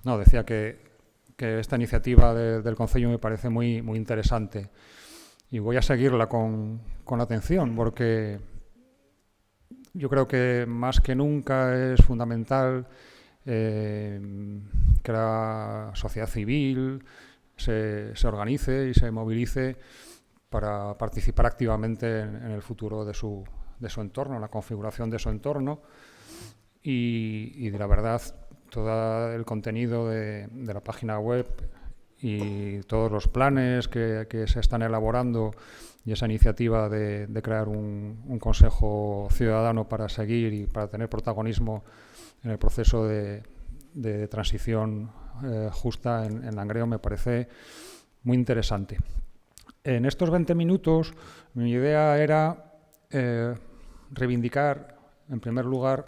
No, decía que esta iniciativa del Concello me parece muy interesante y voy a seguirla con atención porque yo creo que más que nunca es fundamental que la sociedad civil se organice y se movilice para participar activamente en el futuro de su entorno, en la configuración de su entorno y de la verdad todo el contenido de la página web y todos los planes que se están elaborando y esa iniciativa de crear un consejo ciudadano para seguir y para tener protagonismo en el proceso de transición justa en Langreo me parece muy interesante. En estos 20 minutos mi idea era reivindicar, en primer lugar,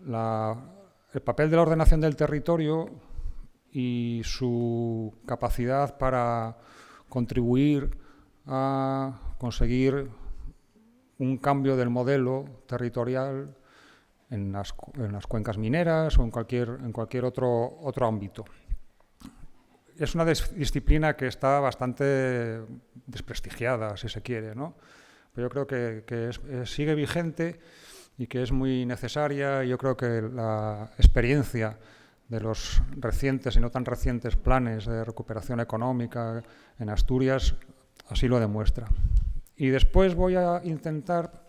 el papel de la ordenación del territorio y su capacidad para contribuir a conseguir un cambio del modelo territorial en las cuencas mineras o en cualquier otro ámbito. Es una disciplina que está bastante desprestigiada, si se quiere, ¿no? Pero yo creo que sigue vigente y que es muy necesaria. Yo creo que la experiencia de los recientes y no tan recientes planes de recuperación económica en Asturias así lo demuestra. Y después voy a intentar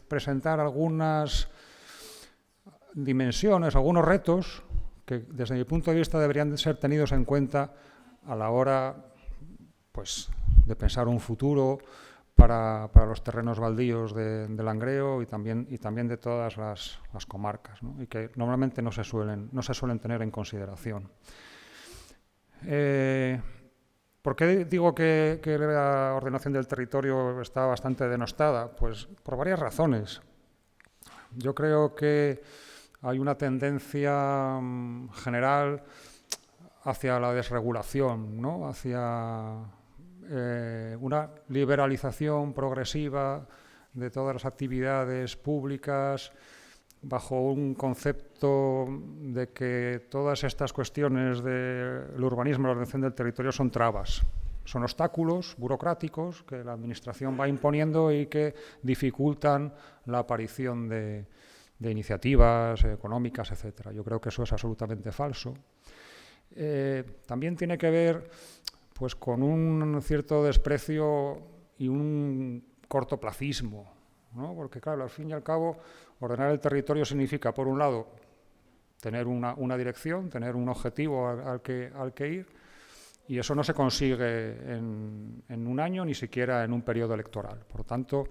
presentar algunas dimensiones, algunos retos que desde mi punto de vista deberían ser tenidos en cuenta a la hora pues, de pensar un futuro para los terrenos baldíos de Langreo y también de todas las comarcas, ¿no? Y que normalmente no se suelen tener en consideración. ¿Por qué digo que la ordenación del territorio está bastante denostada? Pues por varias razones. Yo creo que hay una tendencia general hacia la desregulación, ¿no? Hacia una liberalización progresiva de todas las actividades públicas bajo un concepto de que todas estas cuestiones del urbanismo y la ordenación del territorio son trabas, son obstáculos burocráticos que la Administración va imponiendo y que dificultan la aparición de iniciativas económicas, etcétera. Yo creo que eso es absolutamente falso. También tiene que ver pues, con un cierto desprecio y un cortoplacismo, ¿no? Porque, claro, al fin y al cabo, ordenar el territorio significa, por un lado, tener una dirección, tener un objetivo al que ir, y eso no se consigue en un año, ni siquiera en un periodo electoral. Por tanto,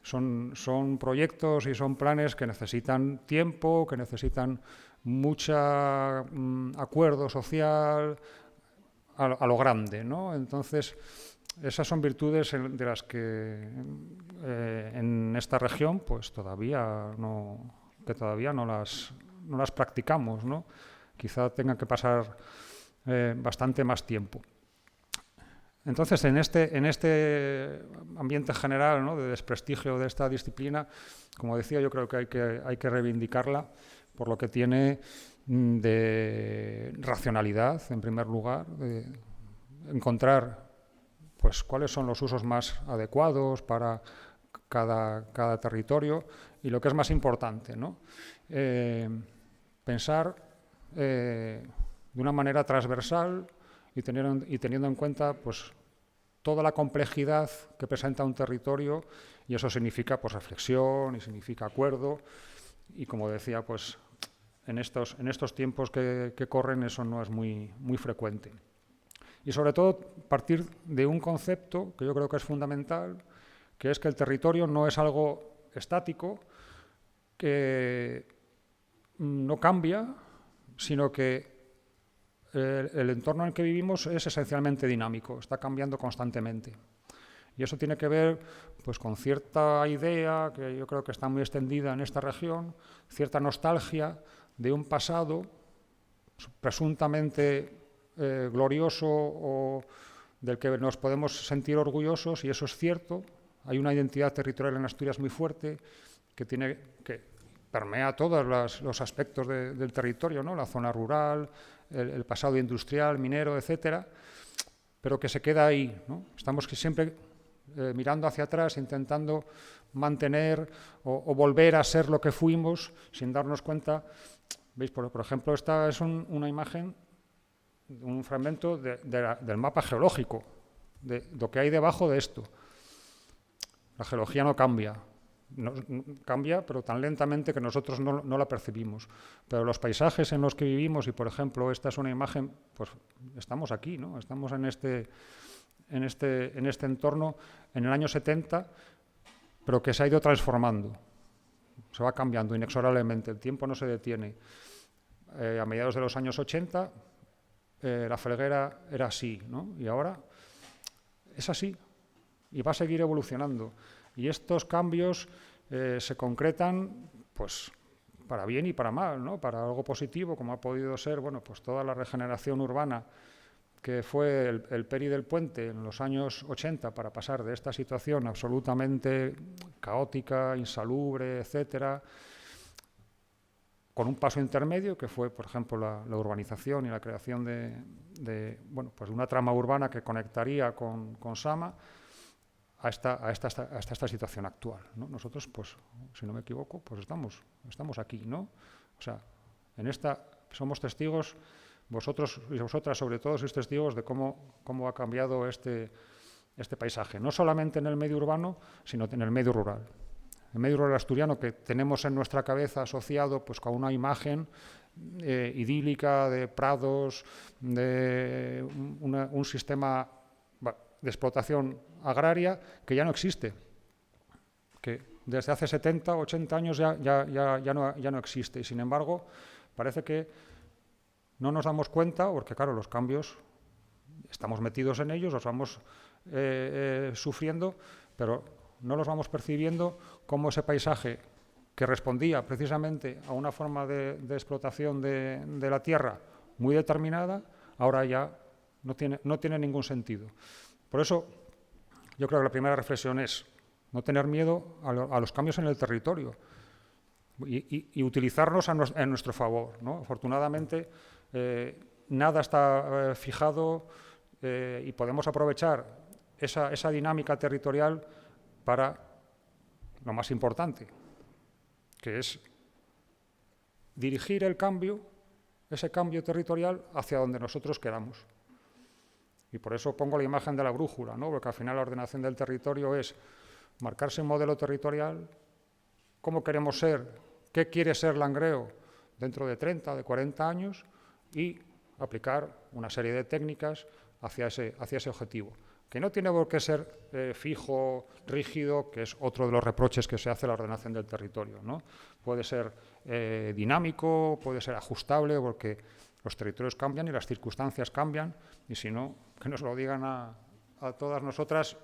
son proyectos y son planes que necesitan tiempo, que necesitan mucho acuerdo social a lo grande, ¿no? Entonces, esas son virtudes de las que en esta región pues todavía no las practicamos, ¿no? Quizá tenga que pasar bastante más tiempo. Entonces, en este ambiente general, ¿no?, de desprestigio de esta disciplina, como decía, yo creo que hay que reivindicarla por lo que tiene de racionalidad, en primer lugar, de encontrar pues cuáles son los usos más adecuados para cada territorio y lo que es más importante, ¿no? Pensar de una manera transversal y teniendo en cuenta pues, toda la complejidad que presenta un territorio, y eso significa pues, reflexión y significa acuerdo, y como decía, pues, en estos tiempos que corren eso no es muy frecuente. Y sobre todo partir de un concepto que yo creo que es fundamental, que es que el territorio no es algo estático, que no cambia, sino que el entorno en el que vivimos es esencialmente dinámico, está cambiando constantemente. Y eso tiene que ver pues, con cierta idea, que yo creo que está muy extendida en esta región, cierta nostalgia de un pasado presuntamente glorioso o del que nos podemos sentir orgullosos, y eso es cierto. Hay una identidad territorial en Asturias muy fuerte que permea todos los aspectos del territorio, ¿no? La zona rural, el pasado industrial, minero, etcétera, pero que se queda ahí, ¿no? Estamos siempre mirando hacia atrás, intentando mantener o volver a ser lo que fuimos sin darnos cuenta. ¿Veis? Por ejemplo, esta es una imagen, un fragmento del mapa geológico, de lo que hay debajo de esto. La geología no cambia. No, cambia, pero tan lentamente que nosotros no la percibimos. Pero los paisajes en los que vivimos, y por ejemplo esta es una imagen, pues estamos aquí, ¿no? Estamos en este entorno en el año 70, pero que se ha ido transformando, se va cambiando inexorablemente, el tiempo no se detiene. A mediados de los años 80 la Felguera era así, ¿no? Y ahora es así, y va a seguir evolucionando. Y estos cambios se concretan, pues, para bien y para mal, ¿no? Para algo positivo, como ha podido ser, bueno, pues toda la regeneración urbana que fue el PERI del Puente en los años 80 para pasar de esta situación absolutamente caótica, insalubre, etcétera, con un paso intermedio que fue, por ejemplo, la urbanización y la creación de una trama urbana que conectaría con Sama, a esta situación actual, ¿no? Nosotros, pues, si no me equivoco, pues estamos aquí, ¿no? O sea, en esta somos testigos, vosotros y vosotras sobre todo sois testigos de cómo ha cambiado este paisaje, no solamente en el medio urbano, sino en el medio rural. El medio rural asturiano que tenemos en nuestra cabeza asociado, pues, con una imagen idílica de prados, de un sistema de explotación agraria que ya no existe, que desde hace 70, 80 años ya no existe, y sin embargo parece que no nos damos cuenta, porque claro, los cambios, estamos metidos en ellos, los vamos sufriendo, pero no los vamos percibiendo como ese paisaje que respondía precisamente a una forma de explotación de la tierra muy determinada, ahora ya no tiene ningún sentido. Por eso, yo creo que la primera reflexión es no tener miedo a los cambios en el territorio y utilizarlos en nuestro favor, ¿no? Afortunadamente, nada está fijado y podemos aprovechar esa dinámica territorial para lo más importante, que es dirigir ese cambio territorial hacia donde nosotros queramos. Y por eso pongo la imagen de la brújula, ¿no? Porque al final la ordenación del territorio es marcarse un modelo territorial, cómo queremos ser, qué quiere ser Langreo dentro de 30, de 40 años y aplicar una serie de técnicas hacia ese objetivo, que no tiene por qué ser fijo, rígido, que es otro de los reproches que se hace a la ordenación del territorio, ¿no? Puede ser dinámico, puede ser ajustable, porque los territorios cambian y las circunstancias cambian, y si no, que nos lo digan a todas nosotras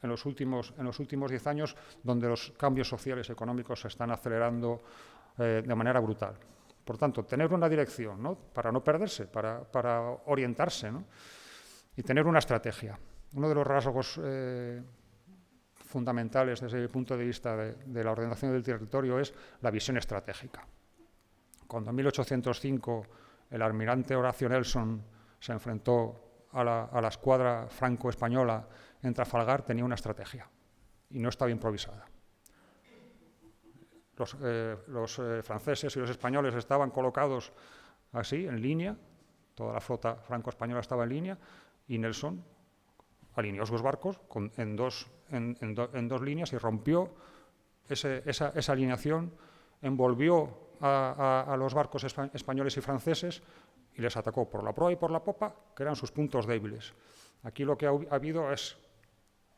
en los últimos 10 años, donde los cambios sociales y económicos se están acelerando de manera brutal. Por tanto, tener una dirección, ¿no? Para no perderse, para orientarse, ¿no? Y tener una estrategia. Uno de los rasgos fundamentales desde el punto de vista de la ordenación del territorio es la visión estratégica. Cuando en 1805 el almirante Horacio Nelson se enfrentó a la escuadra franco-española en Trafalgar, tenía una estrategia y no estaba improvisada. Los franceses y los españoles estaban colocados así, en línea, toda la flota franco-española estaba en línea, y Nelson alineó sus barcos en dos líneas y rompió esa alineación, envolvió a los barcos españoles y franceses y les atacó por la proa y por la popa, que eran sus puntos débiles. Aquí lo que ha habido es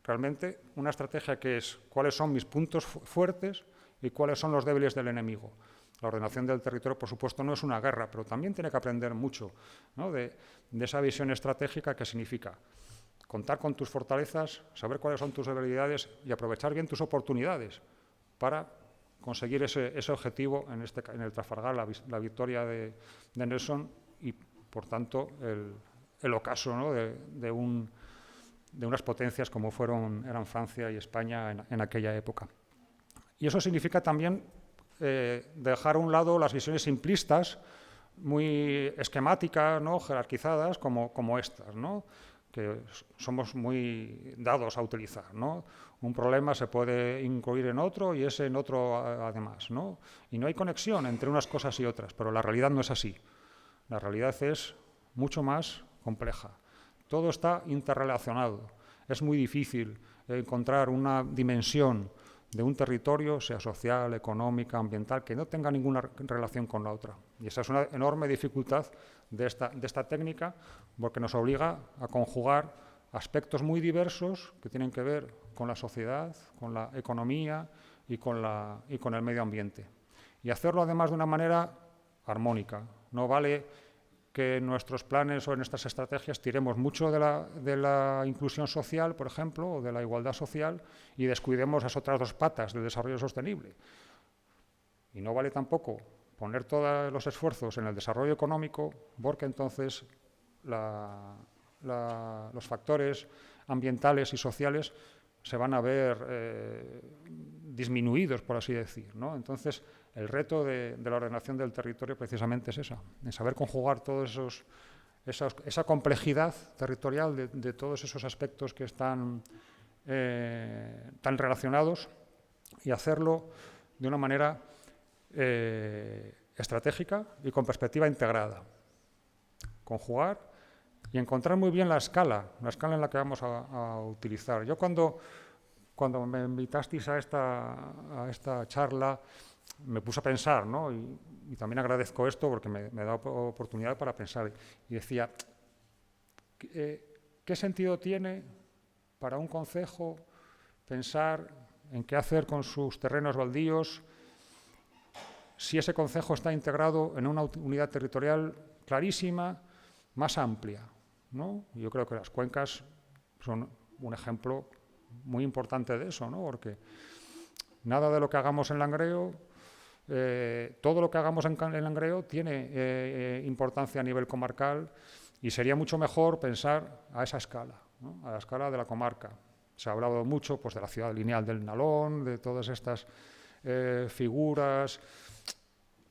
realmente una estrategia que es cuáles son mis puntos fuertes y cuáles son los débiles del enemigo. La ordenación del territorio, por supuesto, no es una guerra, pero también tiene que aprender mucho, ¿no? de esa visión estratégica que significa contar con tus fortalezas, saber cuáles son tus debilidades y aprovechar bien tus oportunidades para conseguir ese objetivo, en el Trafalgar, la victoria de Nelson y, por tanto, el ocaso, ¿no? de unas potencias como eran Francia y España en aquella época. Y eso significa también dejar a un lado las visiones simplistas, muy esquemáticas, ¿no?, jerarquizadas, como estas, ¿no?, que somos muy dados a utilizar, ¿no? Un problema se puede incluir en otro y ese en otro además, ¿no? Y no hay conexión entre unas cosas y otras, pero la realidad no es así. La realidad es mucho más compleja. Todo está interrelacionado. Es muy difícil encontrar una dimensión de un territorio, sea social, económica, ambiental, que no tenga ninguna relación con la otra. Y esa es una enorme dificultad de esta técnica, porque nos obliga a conjugar aspectos muy diversos que tienen que ver con la sociedad, con la economía y con el medio ambiente. Y hacerlo además de una manera armónica. No vale que en nuestros planes o en estas estrategias tiremos mucho de la inclusión social, por ejemplo, o de la igualdad social, y descuidemos las otras dos patas del desarrollo sostenible. Y no vale tampoco poner todos los esfuerzos en el desarrollo económico, porque entonces los factores ambientales y sociales se van a ver disminuidos, por así decir, ¿no? Entonces, el reto de la ordenación del territorio precisamente es en saber conjugar todos esa complejidad territorial de todos esos aspectos que están tan relacionados y hacerlo de una manera estratégica y con perspectiva integrada. Conjugar y encontrar muy bien la escala en la que vamos a utilizar. Yo cuando me invitasteis a esta charla me puse a pensar, ¿no? Y también agradezco esto porque me da oportunidad para pensar. Y decía, ¿qué sentido tiene para un concejo pensar en qué hacer con sus terrenos baldíos si ese concejo está integrado en una unidad territorial clarísima, más amplia, ¿no? Yo creo que las cuencas son un ejemplo muy importante de eso, ¿no? Porque nada de lo que hagamos en Langreo, todo lo que hagamos en Langreo tiene importancia a nivel comarcal y sería mucho mejor pensar a esa escala, ¿no?, a la escala de la comarca. Se ha hablado mucho, pues, de la ciudad lineal del Nalón, de todas estas figuras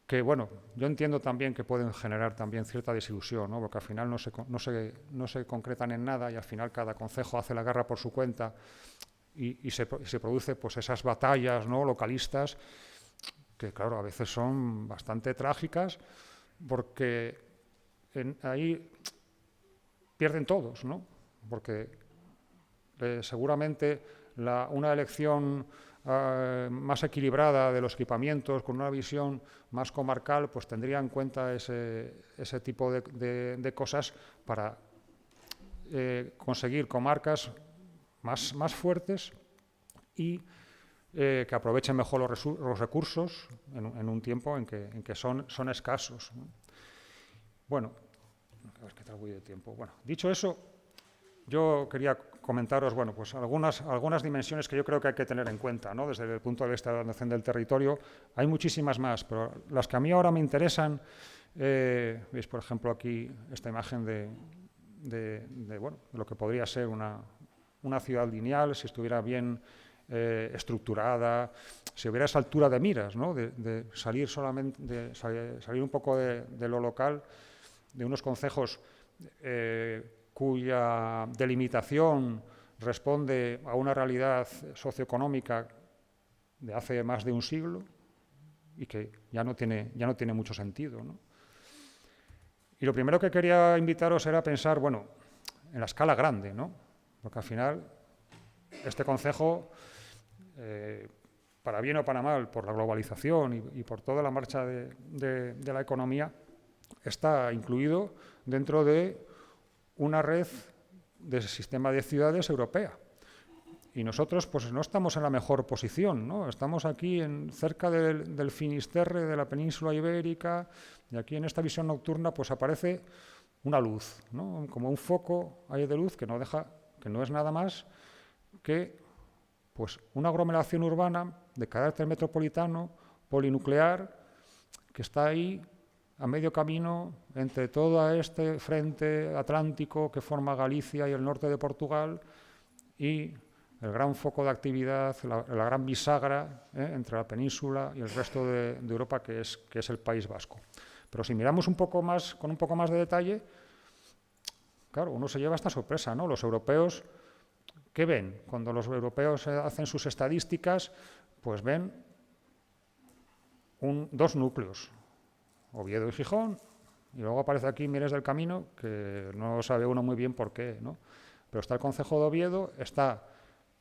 que, bueno, yo entiendo también que pueden generar también cierta desilusión, ¿no?, porque al final no se concretan en nada y al final cada concejo hace la guerra por su cuenta y se produce, pues, esas batallas, ¿no?, localistas que, claro, a veces son bastante trágicas porque ahí pierden todos, ¿no? Porque seguramente una elección más equilibrada de los equipamientos, con una visión más comarcal, pues tendría en cuenta ese tipo de cosas para conseguir comarcas más fuertes y que aprovechen mejor los recursos en un tiempo en que son escasos, ¿no? Bueno, a ver qué tal voy de tiempo. Bueno, dicho eso, yo quería comentaros, bueno, pues algunas dimensiones que yo creo que hay que tener en cuenta, ¿no?, desde el punto de vista de la ordenación del territorio. Hay muchísimas más, pero las que a mí ahora me interesan, veis, por ejemplo, aquí esta imagen de lo que podría ser una ciudad lineal, si estuviera bien estructurada, si hubiera esa altura de miras, ¿no?, de salir solamente, salir un poco de lo local, de unos concejos cuya delimitación responde a una realidad socioeconómica de hace más de un siglo y que ya no tiene mucho sentido, ¿no? Y lo primero que quería invitaros era pensar, bueno, en la escala grande, ¿no?, porque al final este concejo, para bien o para mal, por la globalización y por toda la marcha de la economía, está incluido dentro de una red de sistema de ciudades europea. Y nosotros, pues, no estamos en la mejor posición, ¿no? Estamos aquí cerca del Finisterre, de la península ibérica, y aquí en esta visión nocturna, pues, aparece una luz, ¿no?, como un foco ahí de luz que no es nada más que, pues, una aglomeración urbana de carácter metropolitano, polinuclear, que está ahí a medio camino entre todo este frente atlántico que forma Galicia y el norte de Portugal y el gran foco de actividad, la gran bisagra entre la península y el resto de Europa, que es el País Vasco. Pero si miramos con un poco más de detalle, claro, uno se lleva esta sorpresa, ¿no? Los europeos, ¿qué ven? Cuando los europeos hacen sus estadísticas, pues ven dos núcleos, Oviedo y Gijón, y luego aparece aquí Mieres del Camino, que no sabe uno muy bien por qué, ¿no? Pero está el concejo de Oviedo, está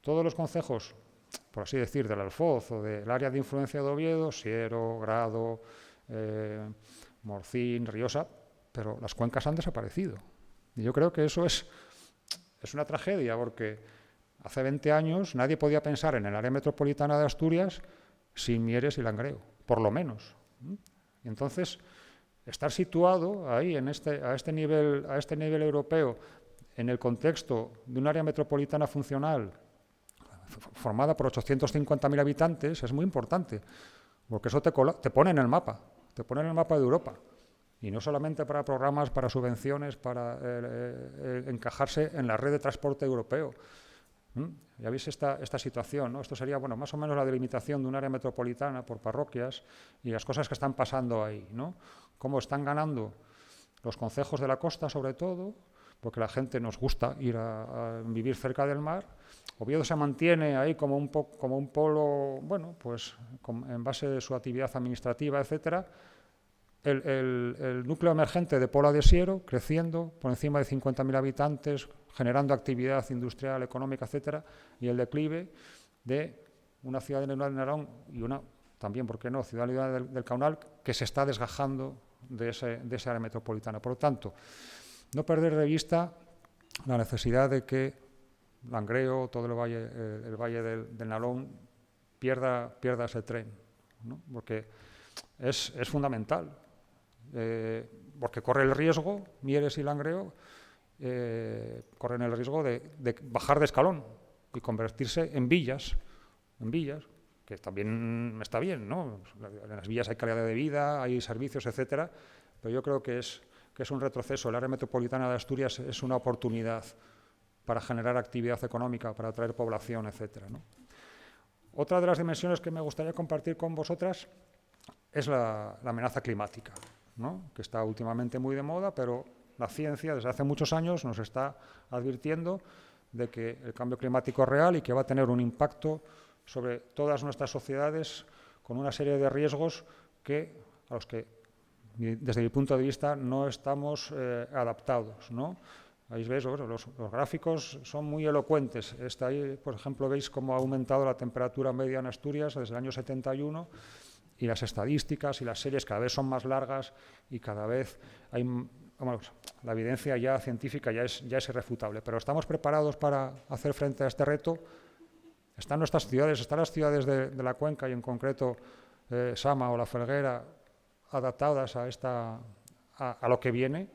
todos los concejos, por así decir, del Alfoz o del área de influencia de Oviedo, Siero, Grado, Morcín, Riosa, pero las cuencas han desaparecido. Y yo creo que eso es una tragedia, porque hace 20 años nadie podía pensar en el área metropolitana de Asturias sin Mieres y Langreo, por lo menos. Y entonces, estar situado ahí, a este nivel europeo, en el contexto de un área metropolitana funcional formada por 850.000 habitantes, es muy importante, porque eso te pone en el mapa de Europa. Y no solamente para programas, para subvenciones, para encajarse en la red de transporte europeo. Ya veis esta situación, ¿no? Esto sería, bueno, más o menos la delimitación de un área metropolitana por parroquias y las cosas que están pasando ahí, ¿no? Cómo están ganando los concejos de la costa, sobre todo, porque la gente nos gusta ir a vivir cerca del mar. Oviedo se mantiene ahí como un polo, bueno, pues en base de su actividad administrativa, etcétera. El núcleo emergente de Pola de Siero, creciendo por encima de 50.000 habitantes, generando actividad industrial, económica, etcétera, y el declive de una ciudad de Narón y una, también, ¿por qué no?, ciudad del Caunal, que se está desgajando de esa área metropolitana. Por lo tanto, no perder de vista la necesidad de que Langreo, todo el valle del Nalón, pierda ese tren, ¿no? Porque es fundamental. Porque corre el riesgo, Mieres y Langreo, corren el riesgo de bajar de escalón y convertirse en villas, que también está bien, ¿no? En las villas hay calidad de vida, hay servicios, etcétera, pero yo creo que es un retroceso. El área metropolitana de Asturias es una oportunidad para generar actividad económica, para atraer población, etcétera, ¿no? Otra de las dimensiones que me gustaría compartir con vosotras es la amenaza climática, ¿no? Que está últimamente muy de moda, pero la ciencia desde hace muchos años nos está advirtiendo de que el cambio climático es real y que va a tener un impacto sobre todas nuestras sociedades con una serie de riesgos a los que, desde mi punto de vista, no estamos adaptados, ¿no? Ahí veis, los gráficos son muy elocuentes. Ahí, por ejemplo, veis cómo ha aumentado la temperatura media en Asturias desde el año 71, y las estadísticas y las series cada vez son más largas y cada vez hay, bueno, la evidencia ya científica ya es irrefutable. Pero estamos preparados para hacer frente a este reto. Están nuestras ciudades, están las ciudades de la cuenca y en concreto Sama o La Felguera adaptadas a lo que viene,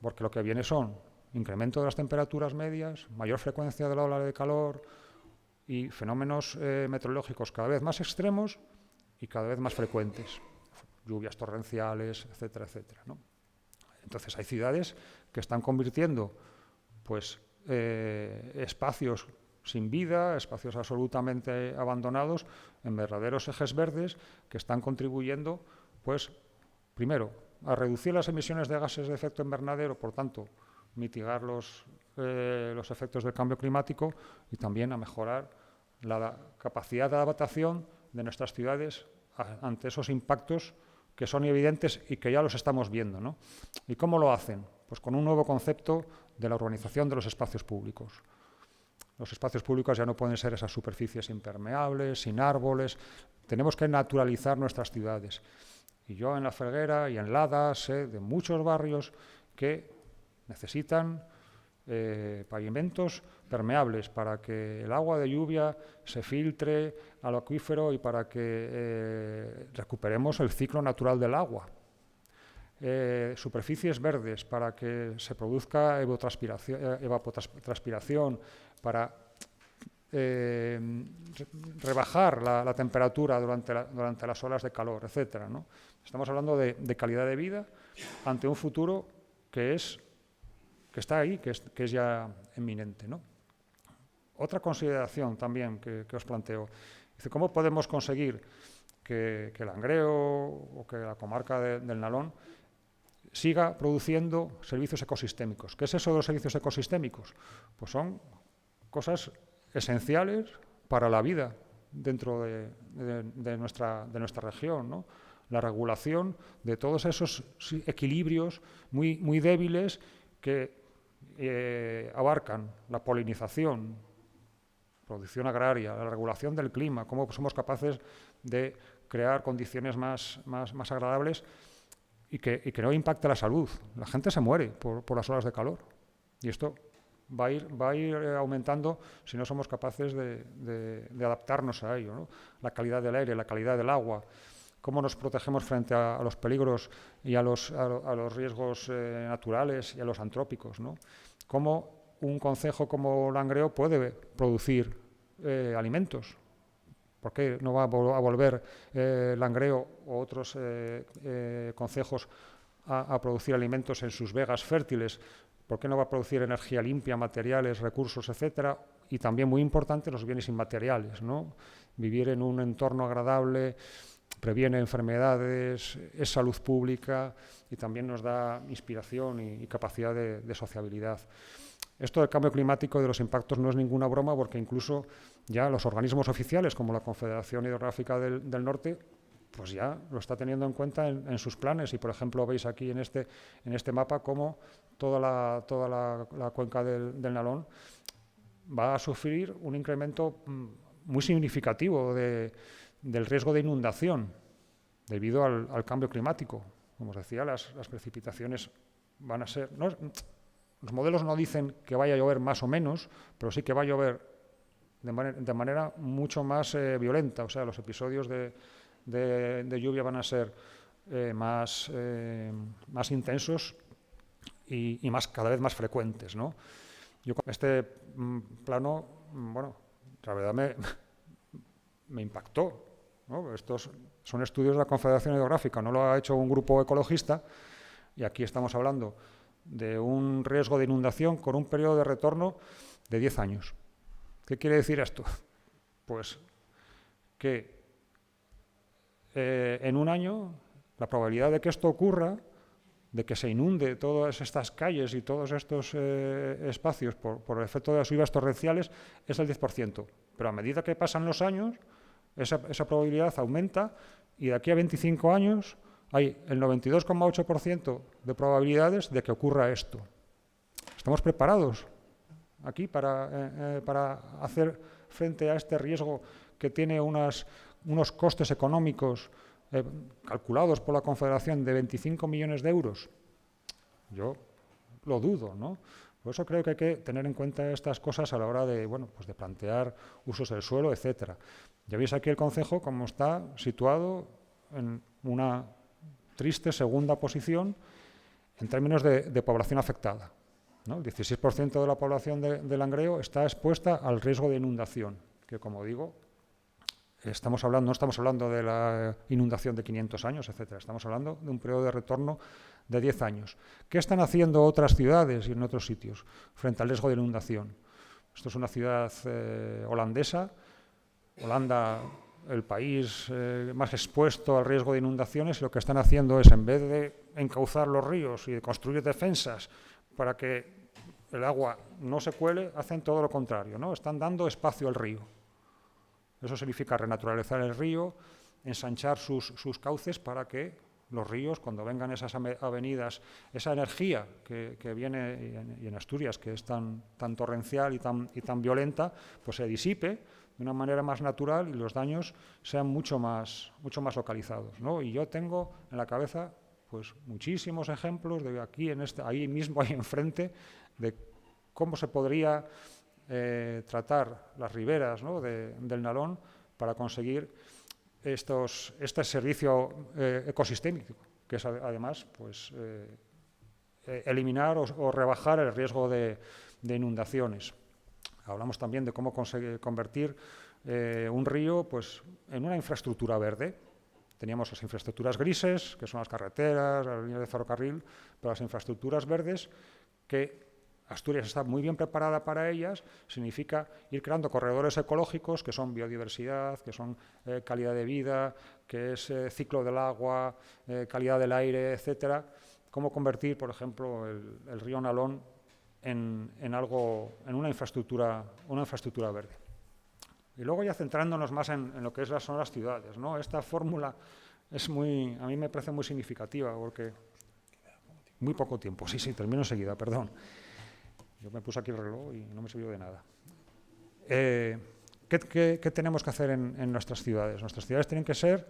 porque lo que viene son incremento de las temperaturas medias, mayor frecuencia de la ola de calor y fenómenos meteorológicos cada vez más extremos y cada vez más frecuentes, lluvias torrenciales, etcétera, etcétera, ¿no? Entonces hay ciudades que están convirtiendo, pues, espacios sin vida, espacios absolutamente abandonados, en verdaderos ejes verdes que están contribuyendo, pues, primero, a reducir las emisiones de gases de efecto invernadero, por tanto, mitigar los efectos del cambio climático y también a mejorar la capacidad de adaptación de nuestras ciudades ante esos impactos que son evidentes y que ya los estamos viendo, ¿no? ¿Y cómo lo hacen? Pues con un nuevo concepto de la urbanización de los espacios públicos. Los espacios públicos ya no pueden ser esas superficies impermeables, sin árboles. Tenemos que naturalizar nuestras ciudades. Y yo en La Felguera y en Lada sé de muchos barrios que necesitan pavimentos permeables para que el agua de lluvia se filtre al acuífero y para que recuperemos el ciclo natural del agua. Superficies verdes para que se produzca evapotranspiración, para rebajar la temperatura durante las olas de calor, etcétera, ¿no? Estamos hablando de calidad de vida ante un futuro que está ahí, que es ya inminente, ¿no? Otra consideración también que os planteo. Dice, ¿cómo podemos conseguir que Langreo o que la comarca del Nalón siga produciendo servicios ecosistémicos? ¿Qué es eso de los servicios ecosistémicos? Pues son cosas esenciales para la vida dentro de nuestra región, ¿no? La regulación de todos esos equilibrios muy débiles que abarcan la polinización, producción agraria, la regulación del clima, cómo somos capaces de crear condiciones más agradables y que no impacte la salud. La gente se muere por las olas de calor y esto va a ir aumentando si no somos capaces de adaptarnos a ello, ¿no? La calidad del aire, la calidad del agua, cómo nos protegemos frente a los peligros y a los riesgos naturales y a los antrópicos, ¿no? Cómo un concejo como Langreo puede producir alimentos. ¿Por qué no va a volver Langreo o otros concejos a producir alimentos en sus vegas fértiles? ¿Por qué no va a producir energía limpia, materiales, recursos, etcétera? Y también, muy importante, los bienes inmateriales, ¿no? Vivir en un entorno agradable previene enfermedades, es salud pública y también nos da inspiración y capacidad de sociabilidad. Esto del cambio climático y de los impactos no es ninguna broma, porque incluso ya los organismos oficiales, como la Confederación Hidrográfica del Norte, pues ya lo está teniendo en cuenta en sus planes. Y, por ejemplo, veis aquí en este mapa cómo toda la cuenca del Nalón va a sufrir un incremento muy significativo del riesgo de inundación debido al cambio climático. Como os decía, las precipitaciones van a ser... los modelos no dicen que vaya a llover más o menos, pero sí que va a llover de manera mucho más violenta. O sea, los episodios de lluvia van a ser más intensos y cada vez más frecuentes, ¿no? Yo con este plano, bueno, la verdad me impactó, ¿no? Estos son estudios de la Confederación Hidrográfica, no lo ha hecho un grupo ecologista, y aquí estamos hablando de un riesgo de inundación con un periodo de retorno de 10 años. ¿Qué quiere decir esto? Pues que en un año la probabilidad de que esto ocurra, de que se inunde todas estas calles y todos estos espacios por el efecto de las lluvias torrenciales, es el 10%. Pero a medida que pasan los años, esa probabilidad aumenta y de aquí a 25 años hay el 92,8% de probabilidades de que ocurra esto. ¿Estamos preparados aquí para hacer frente a este riesgo que tiene unos costes económicos calculados por la Confederación de 25 millones de euros? Yo lo dudo, ¿no? Por eso creo que hay que tener en cuenta estas cosas a la hora de, bueno, pues de plantear usos del suelo, etcétera. Ya veis aquí el concejo como está situado en una triste segunda posición en términos de población afectada, ¿no? El 16% de la población de Langreo está expuesta al riesgo de inundación, que, como digo, no estamos hablando de la inundación de 500 años, etcétera. Estamos hablando de un periodo de retorno de 10 años. ¿Qué están haciendo otras ciudades y en otros sitios frente al riesgo de inundación? Esto es una ciudad holandesa. Holanda, el país más expuesto al riesgo de inundaciones, y lo que están haciendo es, en vez de encauzar los ríos y de construir defensas para que el agua no se cuele, hacen todo lo contrario, ¿no? Están dando espacio al río. Eso significa renaturalizar el río, ensanchar sus cauces para que los ríos, cuando vengan esas avenidas, esa energía que viene y en Asturias, que es tan torrencial y tan violenta, pues se disipe de una manera más natural y los daños sean mucho más localizados, ¿no? Y yo tengo en la cabeza pues muchísimos ejemplos de aquí, ahí mismo, ahí enfrente, de cómo se podría tratar las riberas, ¿no?, del Nalón para conseguir este servicio ecosistémico, que es además pues, eliminar o rebajar el riesgo de inundaciones. Hablamos también de cómo conseguir convertir un río pues, en una infraestructura verde. Teníamos las infraestructuras grises, que son las carreteras, las líneas de ferrocarril, pero las infraestructuras verdes que Asturias está muy bien preparada para ellas, significa ir creando corredores ecológicos que son biodiversidad, que son calidad de vida, que es ciclo del agua, calidad del aire, etcétera. Cómo convertir, por ejemplo, el río Nalón en una infraestructura verde. Y luego ya centrándonos más en lo que son las ciudades, ¿no? Esta fórmula a mí me parece muy significativa porque muy poco tiempo. Sí, termino enseguida, perdón. Yo me puse aquí el reloj y no me sirvió de nada. ¿Qué tenemos que hacer en nuestras ciudades? Nuestras ciudades tienen que ser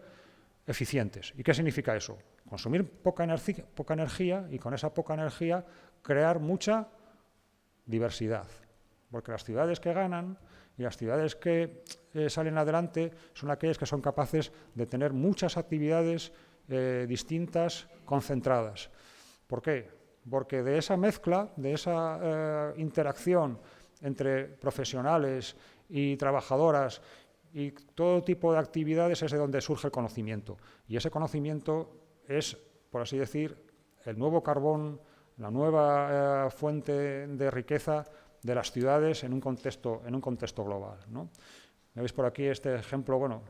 eficientes. ¿Y qué significa eso? Consumir poca energía y con esa poca energía crear mucha diversidad. Porque las ciudades que ganan y las ciudades que salen adelante son aquellas que son capaces de tener muchas actividades distintas, concentradas. ¿Por qué? Porque de esa mezcla, de esa interacción entre profesionales y trabajadoras y todo tipo de actividades es de donde surge el conocimiento. Y ese conocimiento es, por así decir, el nuevo carbón, la nueva fuente de riqueza de las ciudades en un contexto global, ¿no? ¿Veis por aquí este ejemplo? Bueno,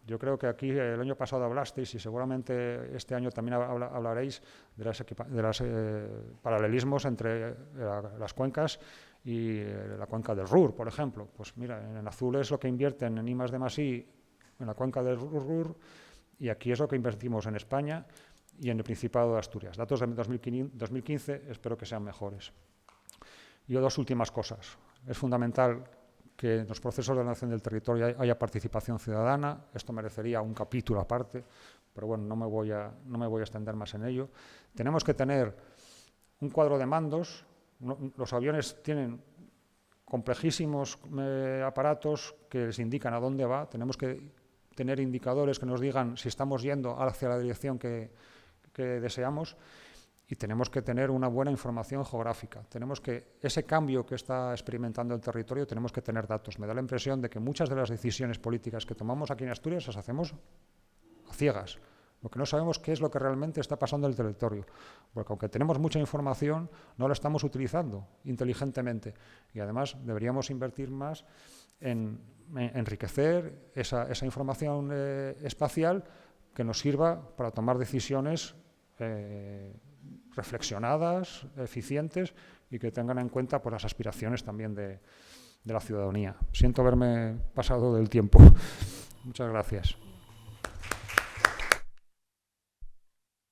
yo creo que aquí el año pasado hablasteis y seguramente este año también hablaréis de los paralelismos entre las cuencas y la cuenca del Ruhr, por ejemplo. Pues mira, en azul es lo que invierten en I+D+I en la cuenca del Ruhr y aquí es lo que invertimos en España y en el Principado de Asturias. Datos de 2015 espero que sean mejores. Y dos últimas cosas. Es fundamental que en los procesos de ordenación del territorio haya participación ciudadana. Esto merecería un capítulo aparte, pero bueno, no me voy a extender más en ello. Tenemos que tener un cuadro de mandos. Los aviones tienen complejísimos aparatos que les indican a dónde va. Tenemos que tener indicadores que nos digan si estamos yendo hacia la dirección que deseamos. Y tenemos que tener una buena información geográfica. Ese cambio que está experimentando el territorio, tenemos que tener datos. Me da la impresión de que muchas de las decisiones políticas que tomamos aquí en Asturias las hacemos a ciegas. Lo que no sabemos qué es lo que realmente está pasando en el territorio. Porque aunque tenemos mucha información, no la estamos utilizando inteligentemente. Y además deberíamos invertir más en enriquecer esa información espacial que nos sirva para tomar decisiones reflexionadas, eficientes y que tengan en cuenta las aspiraciones también de la ciudadanía. Siento haberme pasado del tiempo. Muchas gracias.